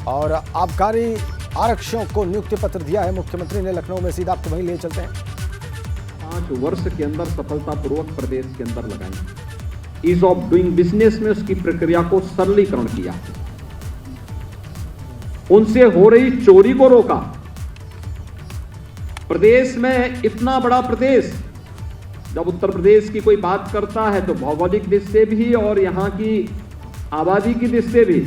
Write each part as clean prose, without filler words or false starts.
और आबकारी आरक्षियों को नियुक्ति पत्र दिया है मुख्यमंत्री ने लखनऊ में। सीधा आपको वहीं ले चलते हैं। 5 वर्ष के अंदर सफलतापूर्वक प्रदेश के अंदर लगाई। ईज ऑफ डूइंग बिजनेस में उसकी प्रक्रिया को सरलीकरण किया, उनसे हो रही चोरी को रोका। प्रदेश में इतना बड़ा प्रदेश, जब उत्तर प्रदेश की कोई बात करता है तो भौगोलिक दृष्टि से भी और यहां की आबादी की दृष्टि से भी,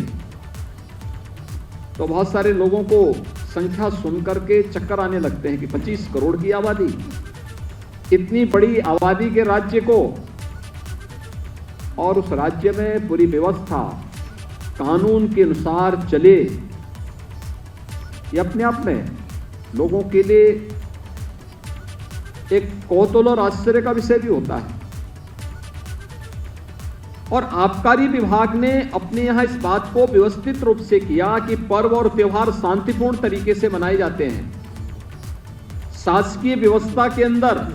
तो बहुत सारे लोगों को संख्या सुन करके चक्कर आने लगते हैं कि 25 करोड़ की आबादी, इतनी बड़ी आबादी के राज्य को, और उस राज्य में पूरी व्यवस्था कानून के अनुसार चले, ये अपने आप में लोगों के लिए एक कौतूहल और आश्चर्य का विषय भी होता है। और आबकारी विभाग ने अपने यहां इस बात को व्यवस्थित रूप से किया कि पर्व और त्योहार शांतिपूर्ण तरीके से मनाए जाते हैं। शासकीय व्यवस्था के अंदर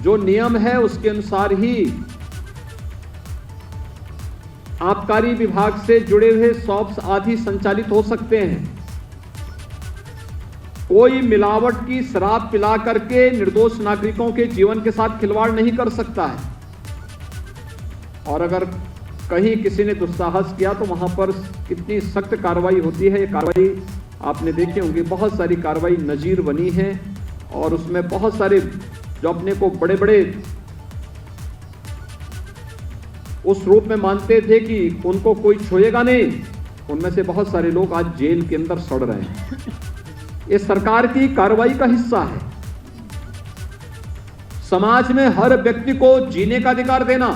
जो नियम है उसके अनुसार ही आबकारी विभाग से जुड़े हुए शॉप्स आदि संचालित हो सकते हैं। कोई मिलावट की शराब पिला करके निर्दोष नागरिकों के जीवन के साथ खिलवाड़ नहीं कर सकता है। और अगर कहीं किसी ने दुस्साहस किया तो वहां पर कितनी सख्त कार्रवाई होती है। ये कार्रवाई आपने देखे होंगे, बहुत सारी कार्रवाई नजीर बनी है और उसमें बहुत सारे जो अपने को बड़े बड़े उस रूप में मानते थे कि उनको कोई छुएगा नहीं, उनमें से बहुत सारे लोग आज जेल के अंदर सड़ रहे हैं। ये सरकार की कार्रवाई का हिस्सा है। समाज में हर व्यक्ति को जीने का अधिकार देना,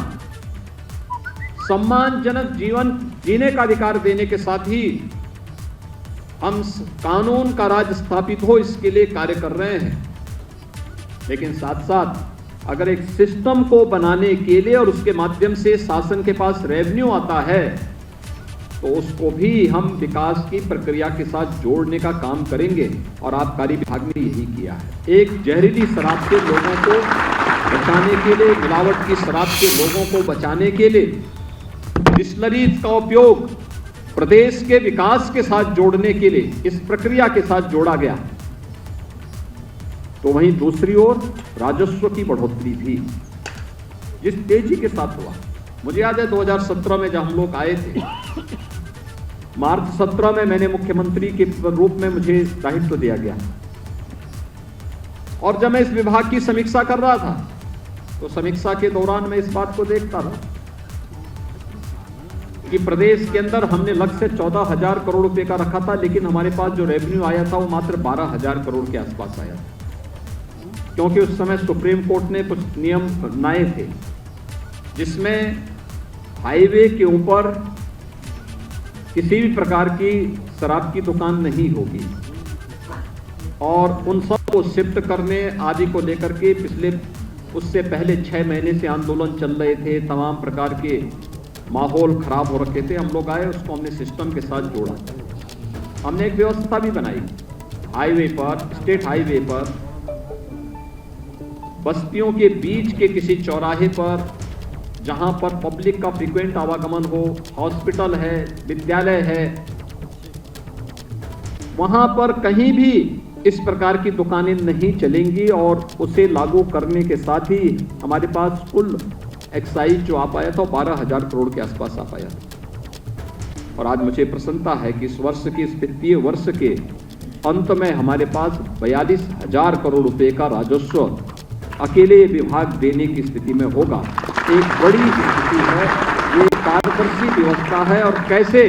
सम्मानजनक जीवन जीने का अधिकार देने के साथ ही हम कानून का राज स्थापित हो इसके लिए कार्य कर रहे हैं। लेकिन साथ साथ अगर एक सिस्टम को बनाने के लिए और उसके माध्यम से शासन के पास रेवेन्यू आता है तो उसको भी हम विकास की प्रक्रिया के साथ जोड़ने का काम करेंगे। और आबकारी विभाग ने यही किया है। एक जहरीली शराब से लोगों को बचाने के लिए, मिलावट की शराब से लोगों को बचाने के लिए डिस्टिलरीज का उपयोग प्रदेश के विकास के साथ जोड़ने के लिए इस प्रक्रिया के साथ जोड़ा गया। तो वहीं दूसरी ओर राजस्व की बढ़ोतरी भी जिस तेजी के साथ हुआ, मुझे याद है 2017 में जब हम लोग आए थे, मार्च 17 में मैंने मुख्यमंत्री के रूप में मुझे दायित्व दिया गया और जब मैं इस विभाग की समीक्षा कर रहा था तो समीक्षा के दौरान मैं इस बात को देखता था कि प्रदेश के अंदर हमने लक्ष्य 14,000 करोड़ रुपए का रखा था, लेकिन हमारे पास जो रेवेन्यू आया था वो मात्र 12,000 करोड़ के आसपास आया था। क्योंकि उस समय सुप्रीम कोर्ट ने कुछ नियम बनाए थे जिसमें हाईवे के ऊपर किसी भी प्रकार की शराब की दुकान नहीं होगी और उन सब को शिफ्ट करने आदि को लेकर के पिछले उससे पहले 6 महीने से आंदोलन चल रहे थे। तमाम प्रकार के माहौल खराब हो रखे थे। हम लोग आए, उसको हमने सिस्टम के साथ जोड़ा। हमने एक व्यवस्था भी बनाई हाईवे पर, स्टेट हाईवे पर, बस्तियों के बीच के किसी चौराहे पर जहां पर पब्लिक का फ्रीक्वेंट आवागमन हो, हॉस्पिटल है, विद्यालय है, वहां पर कहीं भी इस प्रकार की दुकानें नहीं चलेंगी। और उसे लागू करने के साथ ही हमारे पास कुल एक्साइज जो आ पाया था 12,000 करोड़ के आसपास आ पाया था। और आज मुझे प्रसन्नता है कि इस वर्ष के, इस वित्तीय वर्ष के अंत में हमारे पास 42,000 करोड़ रुपए का राजस्व अकेले विभाग देने की स्थिति में होगा। एक बड़ी स्थिति है, ये पारदर्शी व्यवस्था है। और कैसे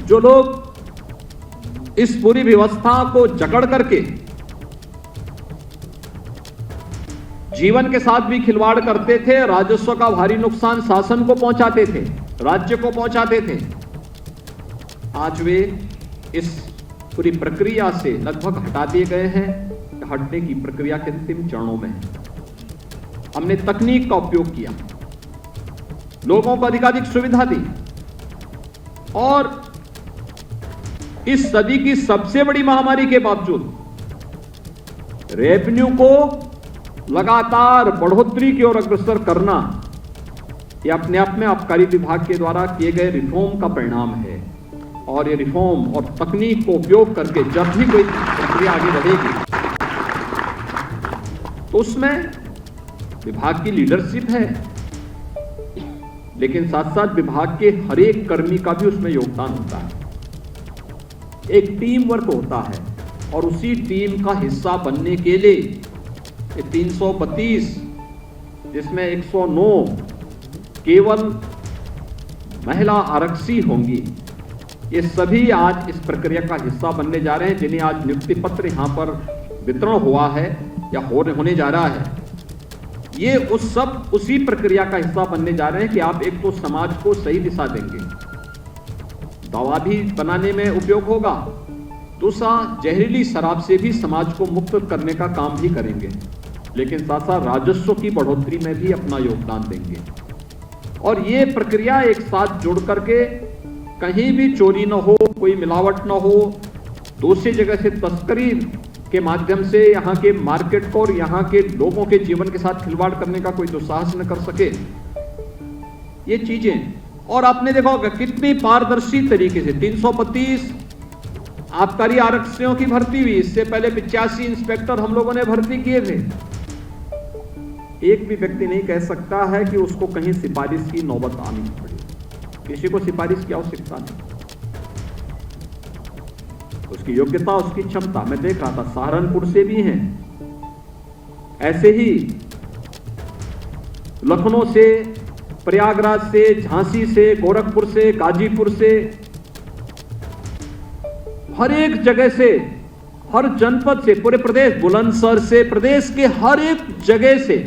जो लोग इस पूरी व्यवस्था को जकड़ करके जीवन के साथ भी खिलवाड़ करते थे, राजस्व का भारी नुकसान शासन को पहुंचाते थे, राज्य को पहुंचाते थे, आज वे इस पूरी प्रक्रिया से लगभग हटा दिए गए हैं। हटने की प्रक्रिया के अंतिम चरणों में है। हमने तकनीक का उपयोग किया, लोगों को अधिकाधिक सुविधा दी और इस सदी की सबसे बड़ी महामारी के बावजूद रेवेन्यू को लगातार बढ़ोतरी की ओर अग्रसर करना, यह अपने आप में आबकारी विभाग के द्वारा किए गए रिफॉर्म का परिणाम है। और ये रिफॉर्म और तकनीक को उपयोग करके जब भी कोई प्रक्रिया आगे बढ़ेगी तो उसमें विभाग की लीडरशिप है, लेकिन साथ साथ विभाग के हर एक कर्मी का भी उसमें योगदान होता है। एक टीम वर्क होता है और उसी टीम का हिस्सा बनने के लिए ये 332 जिसमें 109 केवल महिला आरक्षी होंगी, ये सभी आज इस प्रक्रिया का हिस्सा बनने जा रहे हैं, जिन्हें आज नियुक्ति पत्र यहाँ पर वितरण हुआ है या होने जा रहा है। ये उसी प्रक्रिया का हिस्सा बनने जा रहे हैं कि आप एक तो समाज को सही दिशा देंगे, दवा भी बनाने में उपयोग होगा, दूसरा जहरीली शराब से भी समाज को मुक्त करने का काम भी करेंगे, लेकिन साथ साथ राजस्व की बढ़ोतरी में भी अपना योगदान देंगे। और ये प्रक्रिया एक साथ जुड़ करके कहीं भी चोरी न हो, कोई मिलावट न हो, दूसरी जगह से तस्करी के माध्यम से यहाँ के मार्केट को और यहाँ के लोगों के जीवन के साथ खिलवाड़ करने का कोई दुस्साहस न कर सके, ये चीजें। और आपने देखा होगा कितनी पारदर्शी तरीके से 332 आबकारी आरक्षियों की भर्ती हुई। इससे पहले 85 इंस्पेक्टर हम लोगों ने भर्ती किए थे। एक भी व्यक्ति नहीं कह सकता है कि उसको कहीं सिफारिश की नौबत आनी पड़ी, किसी को सिफारिश की आवश्यकता नहीं। उसकी योग्यता, उसकी क्षमता, मैं देख रहा था सहारनपुर से भी हैं, ऐसे ही लखनऊ से, प्रयागराज से, झांसी से, गोरखपुर से, गाजीपुर से, हर एक जगह से, हर जनपद से, पूरे प्रदेश, बुलंदशहर से, प्रदेश के हर एक जगह से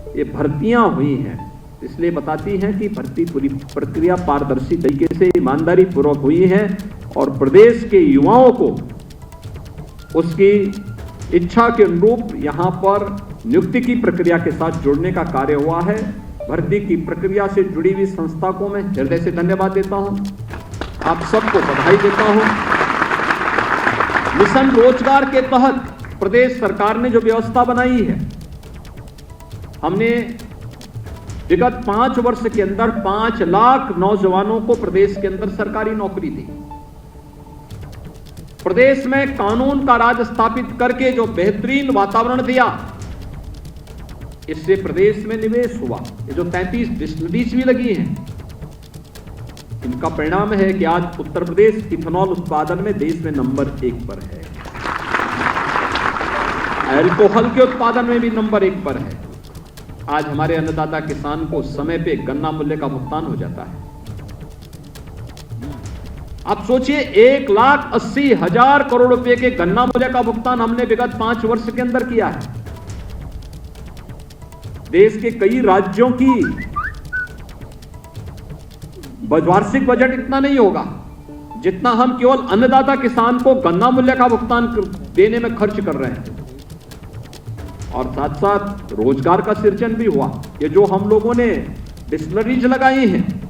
ये भर्तियां हुई हैं। इसलिए बताती हैं कि भर्ती पूरी प्रक्रिया पारदर्शी तरीके से, ईमानदारी पूर्वक हुई है और प्रदेश के युवाओं को उसकी इच्छा के अनुरूप यहां पर नियुक्ति की प्रक्रिया के साथ जोड़ने का कार्य हुआ है। भर्ती की प्रक्रिया से जुड़ी हुई संस्था को मैं हृदय से धन्यवाद देता हूं, आप सबको बधाई देता हूं। मिशन रोजगार के तहत प्रदेश सरकार ने जो व्यवस्था बनाई है, हमने विगत 5 वर्ष के अंदर 5 लाख नौजवानों को प्रदेश के अंदर सरकारी नौकरी दी। प्रदेश में कानून का राज स्थापित करके जो बेहतरीन वातावरण दिया, इससे प्रदेश में निवेश हुआ। ये जो 33 डिस्टिलरीज भी लगी हैं, इनका परिणाम है कि आज उत्तर प्रदेश इथेनॉल उत्पादन में देश में नंबर 1 पर है, अल्कोहल के उत्पादन में भी नंबर 1 पर है। आज हमारे अन्नदाता किसान को समय पे गन्ना मूल्य का भुगतान हो जाता है। आप सोचिए 1,80,000 करोड़ रुपए के गन्ना मूल्य का भुगतान हमने विगत 5 वर्ष के अंदर किया है। देश के कई राज्यों की वार्षिक बजट इतना नहीं होगा जितना हम केवल अन्नदाता किसान को गन्ना मूल्य का भुगतान देने में खर्च कर रहे हैं। और साथ साथ रोजगार का सृजन भी हुआ। ये जो हम लोगों ने डिस्टिलरीज लगाई हैं,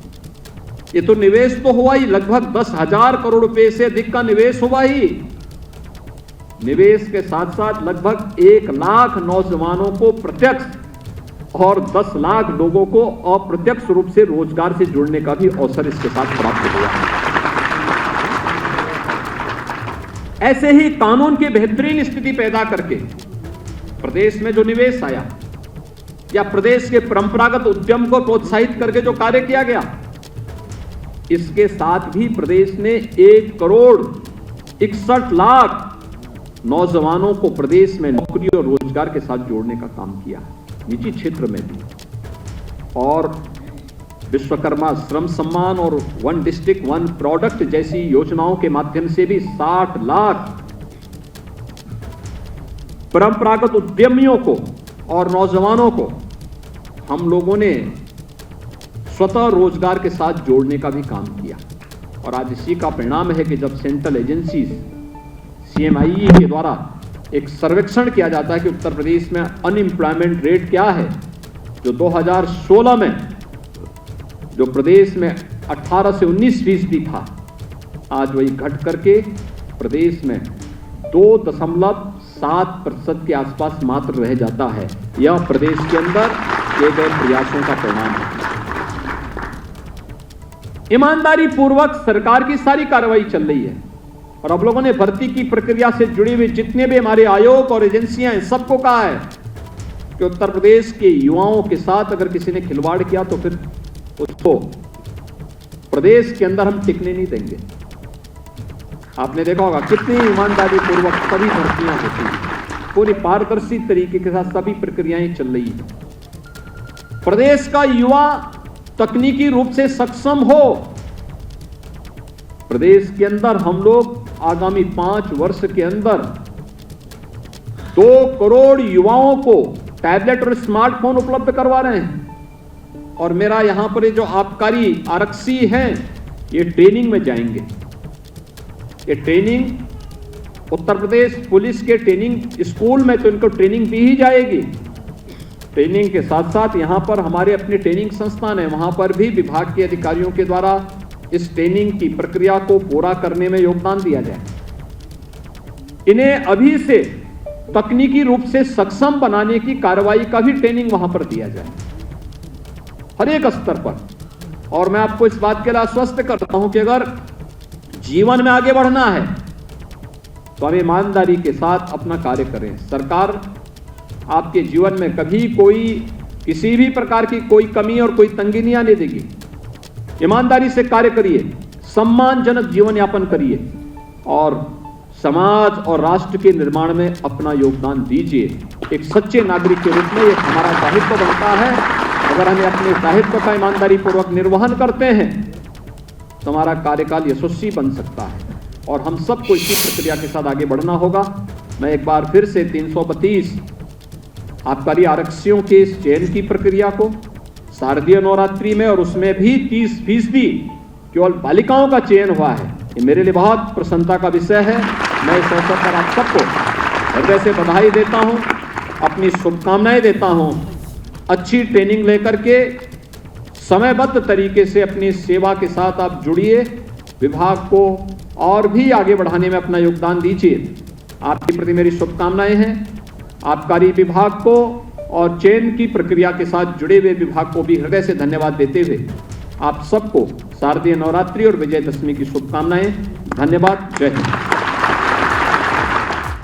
ये तो निवेश तो हुआ ही, लगभग 10,000 करोड़ रुपए से अधिक का निवेश हुआ ही। निवेश के साथ साथ लगभग 1 लाख नौजवानों को प्रत्यक्ष और 10 लाख लोगों को अप्रत्यक्ष रूप से रोजगार से जुड़ने का भी अवसर इसके साथ प्राप्त हुआ है। ऐसे ही कानून की बेहतरीन स्थिति पैदा करके प्रदेश में जो निवेश आया या प्रदेश के परंपरागत उद्यम को प्रोत्साहित करके जो कार्य किया गया, इसके साथ भी प्रदेश ने 1,61,00,000 नौजवानों को प्रदेश में नौकरी और रोजगार के साथ जोड़ने का काम किया, निजी क्षेत्र में भी। और विश्वकर्मा श्रम सम्मान और 1 डिस्ट्रिक्ट 1 प्रोडक्ट जैसी योजनाओं के माध्यम से भी 60 लाख परंपरागत उद्यमियों को और नौजवानों को हम लोगों ने स्वतः रोजगार के साथ जोड़ने का भी काम किया। और आज इसी का परिणाम है कि जब सेंट्रल एजेंसी CMIE के द्वारा एक सर्वेक्षण किया जाता है कि उत्तर प्रदेश में अनएम्प्लॉयमेंट रेट क्या है, जो 2016 में जो प्रदेश में 18 से 19% था, आज वही घट करके प्रदेश में 2.7% के आसपास मात्र रह जाता है। यह प्रदेश के अंदर किए गए प्रयासों का परिणाम है। ईमानदारी पूर्वक सरकार की सारी कार्रवाई चल रही है और अब लोगों ने भर्ती की प्रक्रिया से जुड़े हुए जितने भी हमारे आयोग और एजेंसियां हैं सबको कहा है कि उत्तर प्रदेश के युवाओं के साथ अगर किसी ने खिलवाड़ किया तो फिर उसको प्रदेश के अंदर हम टिकने नहीं देंगे। आपने देखा होगा कितनी ईमानदारी पूर्वक सभी भर्तियां होती हैं, पूरी पारदर्शी तरीके के साथ सभी प्रक्रियाएं चल रही है। प्रदेश का युवा तकनीकी रूप से सक्षम हो, प्रदेश के अंदर हम लोग आगामी 5 वर्ष के अंदर 2 करोड़ युवाओं को टैबलेट और स्मार्टफोन उपलब्ध करवा रहे हैं। और मेरा यहां पर ये जो आबकारी आरक्षी हैं ये ट्रेनिंग में जाएंगे। ये ट्रेनिंग उत्तर प्रदेश पुलिस के ट्रेनिंग स्कूल में तो इनको ट्रेनिंग दी ही जाएगी। ट्रेनिंग के साथ साथ यहां पर हमारे अपने ट्रेनिंग संस्थान है, वहां पर भी विभाग के अधिकारियों के द्वारा इस ट्रेनिंग की प्रक्रिया को पूरा करने में योगदान दिया जाए। इन्हें अभी से तकनीकी रूप से सक्षम बनाने की कार्रवाई का भी ट्रेनिंग वहां पर दिया जाए हर एक स्तर पर। और मैं आपको इस बात के लिए आश्वस्त करता हूं कि अगर जीवन में आगे बढ़ना है तो हम ईमानदारी के साथ अपना कार्य करें। सरकार आपके जीवन में कभी कोई किसी भी प्रकार की कोई कमी और कोई तंगी नहीं आने देगी। ईमानदारी से कार्य करिए, सम्मानजनक जीवन यापन करिए और समाज और राष्ट्र के निर्माण में अपना योगदान दीजिए। एक सच्चे नागरिक के रूप में ये हमारा दायित्व बनता है। अगर हमें अपने दायित्व का ईमानदारी पूर्वक निर्वहन करते हैं तो हमारा कार्यकाल यशस्वी बन सकता है और हम सबको इसी प्रक्रिया के साथ आगे बढ़ना होगा। मैं एक बार फिर से 332 आबकारी आरक्षियों के इस चयन की प्रक्रिया को शारदीय नवरात्रि में और उसमें भी 30% केवल बालिकाओं का चयन हुआ है, ये मेरे लिए बहुत प्रसन्नता का विषय है। मैं इस अवसर पर आप सबको हृदय से बधाई देता हूं, अपनी शुभकामनाएं देता हूं। अच्छी ट्रेनिंग लेकर के समयबद्ध तरीके से अपनी सेवा के साथ आप जुड़िए, विभाग को और भी आगे बढ़ाने में अपना योगदान दीजिए। आपके प्रति मेरी शुभकामनाएं हैं। आबकारी विभाग को और चयन की प्रक्रिया के साथ जुड़े हुए विभाग को भी हृदय से धन्यवाद देते हुए आप सबको शारदीय नवरात्रि और विजयदशमी की शुभकामनाएं। धन्यवाद। जय हिंद।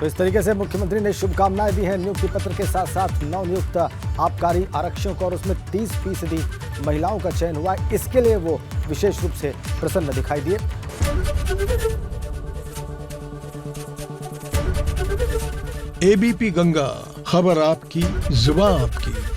तो इस तरीके से मुख्यमंत्री ने शुभकामनाएं दी हैं नियुक्ति पत्र के साथ साथ नवनियुक्त आबकारी आरक्षियों को, और उसमें 30% महिलाओं का चयन हुआ है। इसके लिए वो विशेष रूप से प्रसन्न दिखाई दिए। एबीपी गंगा, खबर आपकी, जुबान आपकी।